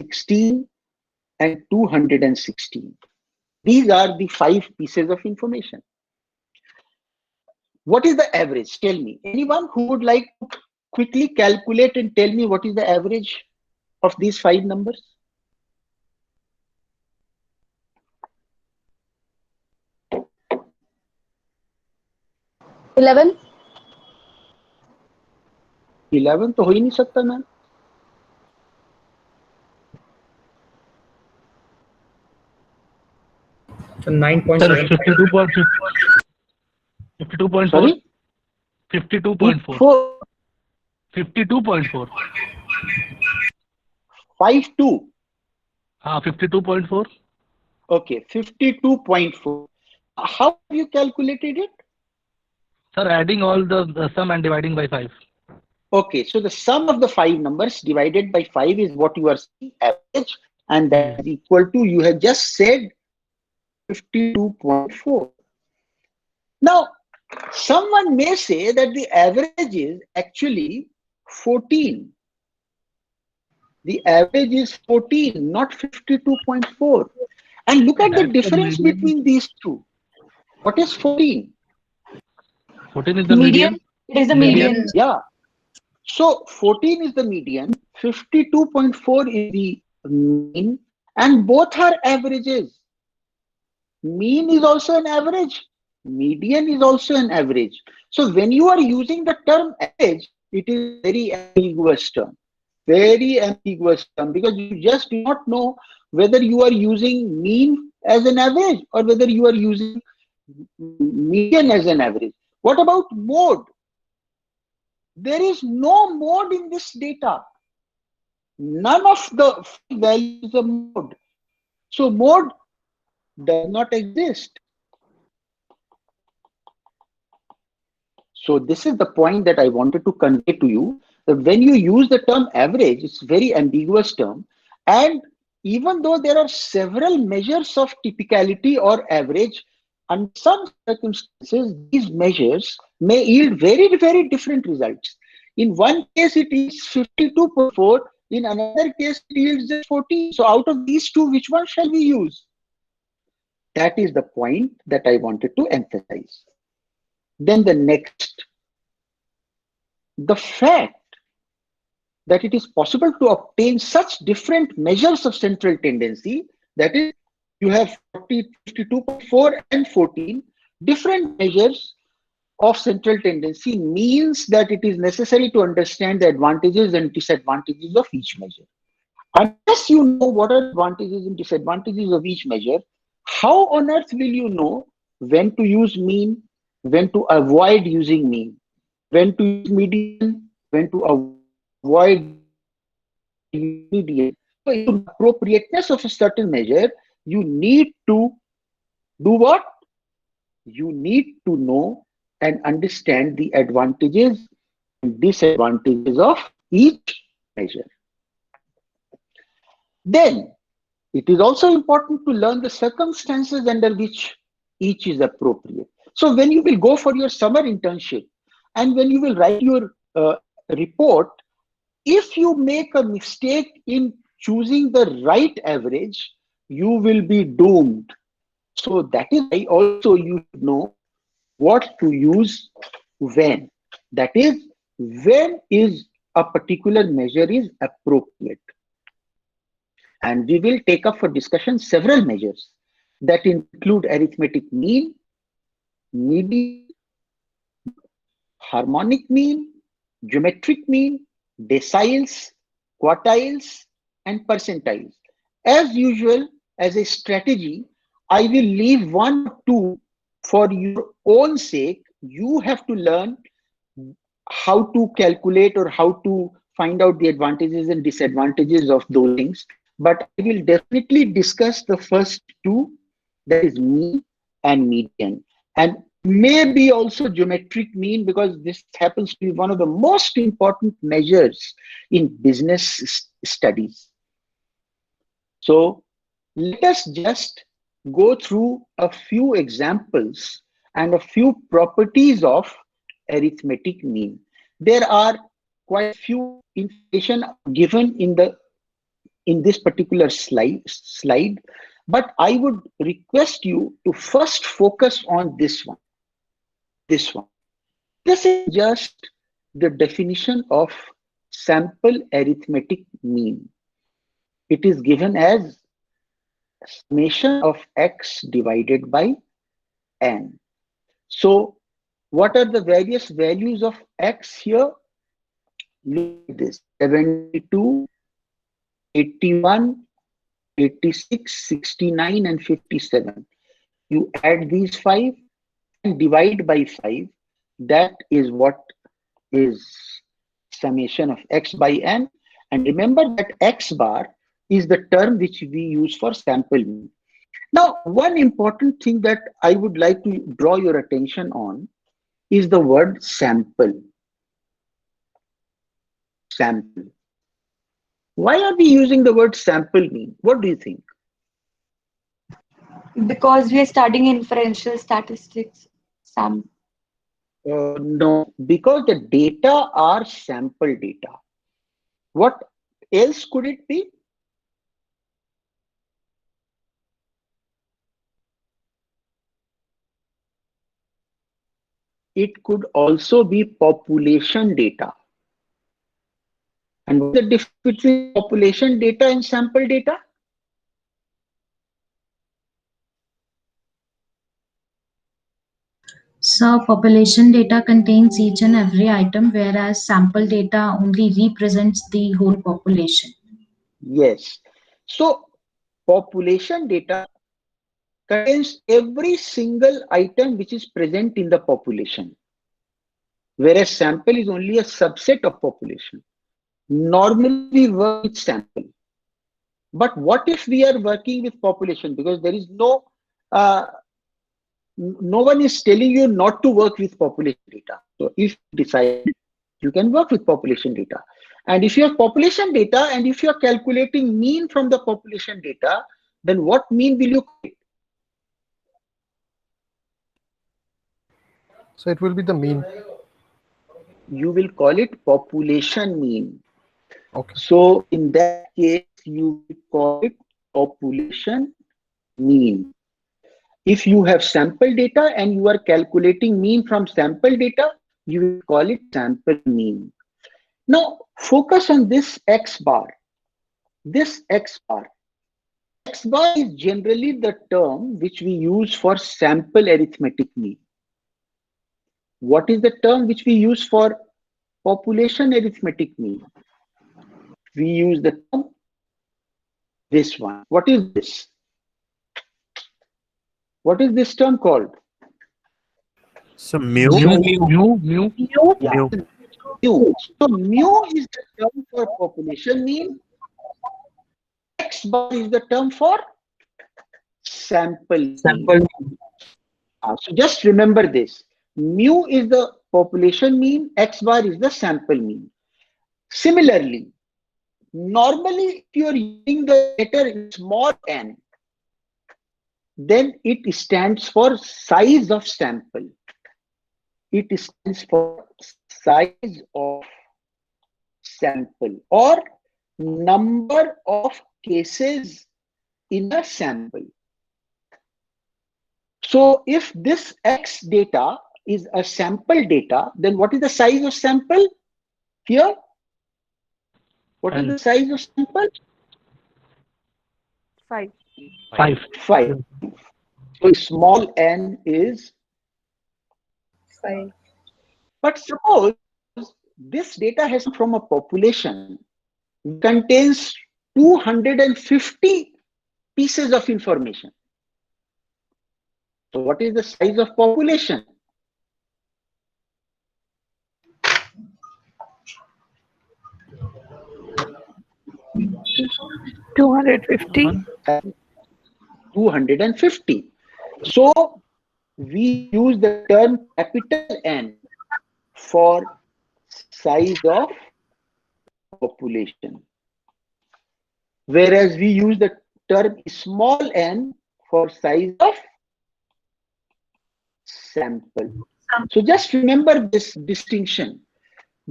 A: 16, and 216. These are the 5 pieces of information. What is the average? Tell me. Anyone who would like to quickly calculate and tell me what is the average of these 5 numbers?
G: $11.
A: 11 तो हो ही नहीं सकता ma'am.
B: So 9.7. 52.4.
A: Sorry?
B: 52.4. 52.4.
A: 52.
B: 52.4.
A: Okay, 52.4. How have you calculated it?
B: Sir, adding all the sum and dividing by 5.
A: Okay, so the sum of the 5 numbers divided by 5 is what you are seeing, average, and that is equal to, you have just said, 52.4. Now, someone may say that the average is actually 14. The average is 14, not 52.4. And look at the
B: That's the
A: difference
B: median.
A: between these two. What is 14?
B: 14 is the median.
L: It is the median.
A: Yeah. So 14 is the median, 52.4 is the mean, and both are averages. Mean is also an average. Median is also an average. So when you are using the term average, it is very ambiguous term. Very ambiguous term, because you just do not know whether you are using mean as an average or whether you are using median as an average. What about mode? There is no mode in this data. None of the values is a mode. So mode does not exist. So this is the point that I wanted to convey to you. That when you use the term average, it's a very ambiguous term. And even though there are several measures of typicality or average, under some circumstances, these measures may yield very, very different results. In one case, it is 52.4. In another case, it yields just 14. So out of these two, which one shall we use? That is the point that I wanted to emphasize. Then the next, the fact that it is possible to obtain such different measures of central tendency, that is, you have 52.4 and 14, different measures of central tendency, means that it is necessary to understand the advantages and disadvantages of each measure. Unless you know what are advantages and disadvantages of each measure, how on earth will you know when to use mean, when to avoid using mean, when to use median, when to avoid median? So in the appropriateness of a certain measure, you need to do what? You need to know and understand the advantages and disadvantages of each measure. Then it is also important to learn the circumstances under which each is appropriate. So when you will go for your summer internship and when you will write your report, if you make a mistake in choosing the right average, you will be doomed. So that is why also you know what to use when. That is, when is a particular measure is appropriate. And we will take up for discussion several measures that include arithmetic mean, median, harmonic mean, geometric mean, deciles, quartiles, and percentiles. As usual, as a strategy, I will leave one or two for your own sake. You have to learn how to calculate or how to find out the advantages and disadvantages of those things. But I will definitely discuss the first two, that is mean and median. And maybe also geometric mean, because this happens to be one of the most important measures in business studies. So let us just go through a few examples and a few properties of arithmetic mean. There are quite few information given in this particular slide, but I would request you to first focus on this one. This is just the definition of sample arithmetic mean. It is given as summation of x divided by n. So what are the various values of x here? Look at this: 72, 81, 86, 69, and 57. You add these 5 and divide by 5. That is what is summation of x by n. And remember that x bar is the term which we use for sample mean. Now, one important thing that I would like to draw your attention on is the word sample. Sample. Why are we using the word sample mean? What do you think?
M: Because we are studying inferential statistics.
A: No, because the data are sample data. What else could it be? It could also be population data. And what's the difference between population data and sample data?
E: So population data contains each and every item, whereas sample data only represents the whole population.
A: Yes. So population data contains every single item which is present in the population, whereas sample is only a subset of population. Normally we work with sample. But what if we are working with population? Because there is no one is telling you not to work with population data. So if you decide, you can work with population data. And if you have population data and if you are calculating mean from the population data, then what mean will you create?
C: So it will be the mean.
A: You will call it population mean.
C: Okay.
A: So in that case, you will call it population mean. If you have sample data and you are calculating mean from sample data, you will call it sample mean. Now focus on this X bar. This X bar. X bar is generally the term which we use for sample arithmetic mean. What is the term which we use for population arithmetic mean? We use the term this one. What is this? What is this term called?
D: So mu.
A: Yeah. Mu. So mu is the term for population mean. X bar is the term for sample mean. So just remember this. Mu is the population mean. X bar is the sample mean. Similarly, normally if you are using the letter small n, then it stands for size of sample. It stands for size of sample or number of cases in a sample. So if this X data is a sample data, then what is the size of sample here? What is the size of sample?
I: 5.
A: 5. So small n is
L: 5.
A: But suppose this data has come from a population contains 250 pieces of information. So what is the size of population?
I: $250.
A: 250. So we use the term capital N for size of population, whereas we use the term small n for size of sample. So just remember this distinction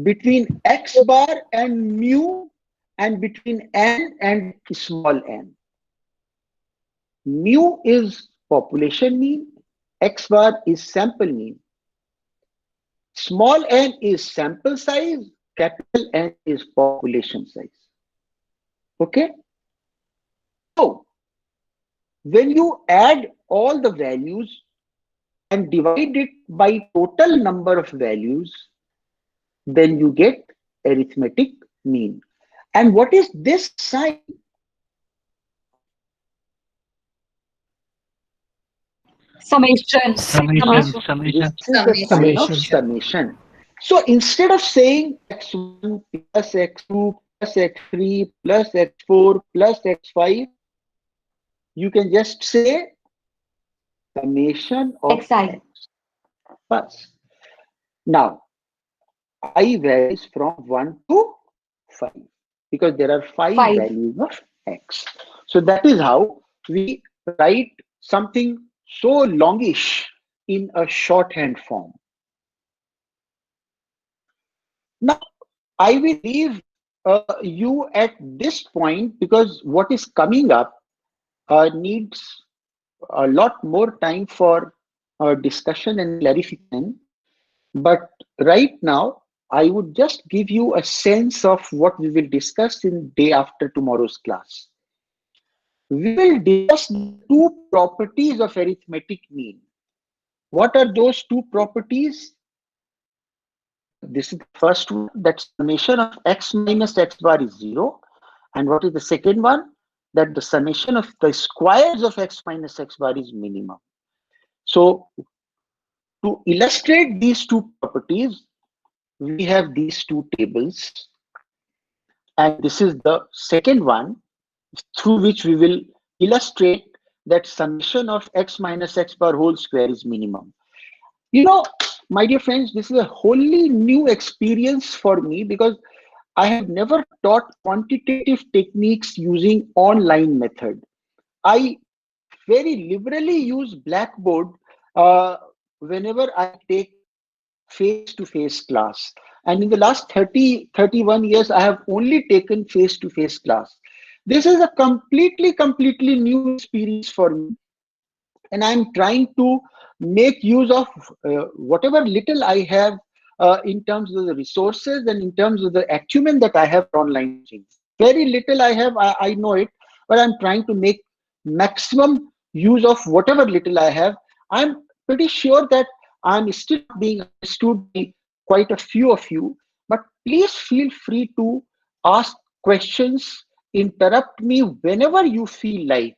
A: between X bar and mu and between n and small n. Mu is population mean, X bar is sample mean. Small n is sample size, capital N is population size. Okay? So, when you add all the values and divide it by total number of values, then you get arithmetic mean. And what is this sign?
M: Summation.
A: This is the sign of summation. So instead of saying x1 plus x2 plus x3 plus x4 plus x5, you can just say summation of
M: Xi.
A: x. First. Now, I varies from 1 to 5 because there are 5
M: 5.
A: values of x. So that is how we write something so longish in a shorthand form. Now, I will leave you at this point because what is coming up needs a lot more time for discussion and clarification. But right now, I would just give you a sense of what we will discuss in day after tomorrow's class. We will discuss the 2 properties of arithmetic mean. What are those 2 properties? This is the first one, that summation of x minus x bar is 0. And what is the second one? That the summation of the squares of x minus x bar is minimum. So to illustrate these 2 properties, we have these 2 tables. And this is the second one through which we will illustrate that summation of x minus x bar whole square is minimum. You know, my dear friends, this is a wholly new experience for me because I have never taught quantitative techniques using online method. I very liberally use Blackboard whenever I take face-to-face class. And in the last 31 years, I have only taken face-to-face class. This is a completely new experience for me. And I'm trying to make use of whatever little I have in terms of the resources and in terms of the acumen that I have for online teaching. Very little I have, I know it, but I'm trying to make maximum use of whatever little I have. I'm pretty sure that I'm still being understood by quite a few of you, but please feel free to ask questions, interrupt me whenever you feel like.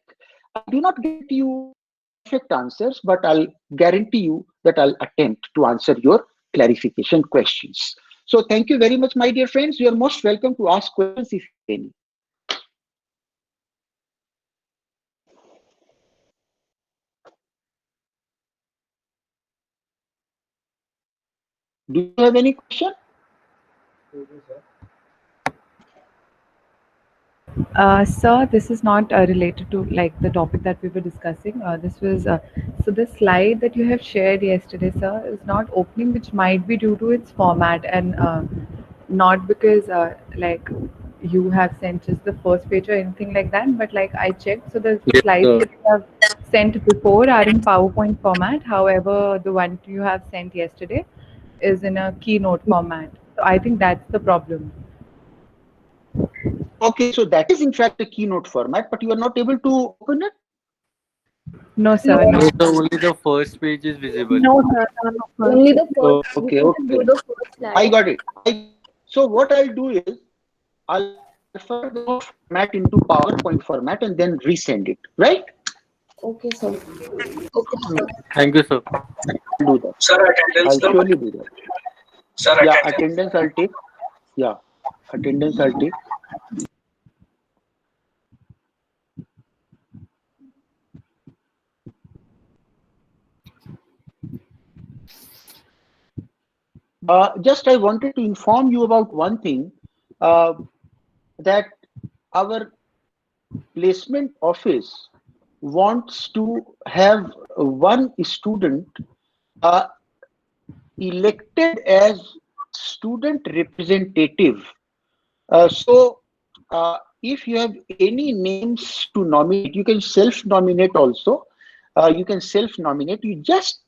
A: I do not get you perfect answers, but I'll guarantee you that I'll attempt to answer your clarification questions. So thank you very much, my dear friends. You are most welcome to ask questions if any. Do you have any question?
I: Sir, this is not related to like the topic that we were discussing. This was so the slide that you have shared yesterday, sir, is not opening, which might be due to its format and not because like you have sent just the first page or anything like that. But like I checked, so the slides that you have sent before are in PowerPoint format. However, the one you have sent yesterday is in a Keynote format. So I think that's the problem.
A: Okay, so that is in fact a Keynote format, but you are not able to open it?
I: No, sir. No.
N: So only the first page is visible.
I: No, sir.
L: Only the first.
A: Okay,
L: we can do the first slide.
A: I got it. So what I'll do is I'll convert the format into PowerPoint format and then resend it, right?
L: Okay, sir. Okay, sir.
N: Thank you, sir.
A: I'll do that.
H: Sir, attendance.
A: I'll surely do that.
H: Sir,
A: Yeah,
H: attendance.
A: attendance I'll take. Yeah, attendance I'll take. Just I wanted to inform you about one thing, that our placement office wants to have one student elected as student representative. So if you have any names to nominate, you can self-nominate also. You can self-nominate. You just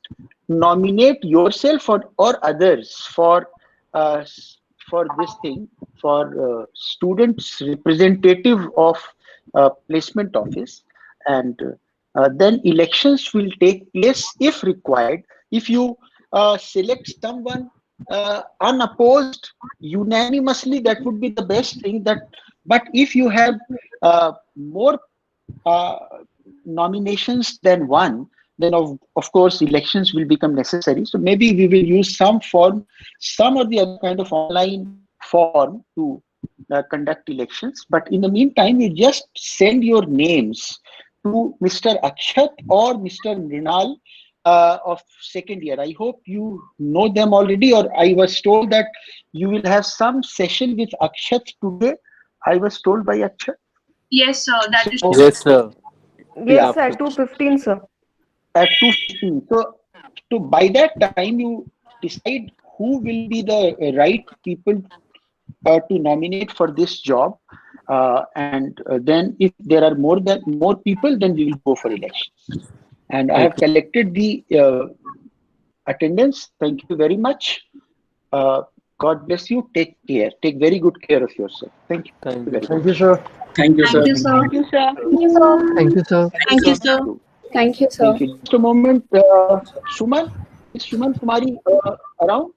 A: nominate yourself or others for this thing, for students representative of placement office, and then elections will take place if required. If you select someone unopposed unanimously, that would be the best thing. But if you have more nominations than one, then of course elections will become necessary. So maybe we will use some form, some or the other kind of online form to conduct elections. But in the meantime, you just send your names to Mr. Akshat or Mr. Mrinal of second year. I hope you know them already, or I was told that you will have some session with Akshat today. I was told by Akshat.
O: Yes, sir. That is
A: So-
N: Yes, sir.
L: Yes,
A: Yeah.
L: at 2:15, sir.
A: At 2:15. So by that time you decide who will be the right people to nominate for this job, and then if there are more people, then we will go for elections. And I have collected the attendance. Thank you very much. God bless you. Take care. Take very good care of yourself. Thank you.
N: Thank
A: very
C: Thank
A: much.
C: you, sir.
H: Thank you, sir.
O: Thank you, sir.
G: Thank you, sir.
I: Thank you, sir.
C: Thank you, sir.
O: Thank you, sir.
G: Thank you, sir.
A: Thank you. Just a moment, Suman. Is Suman Kumari around?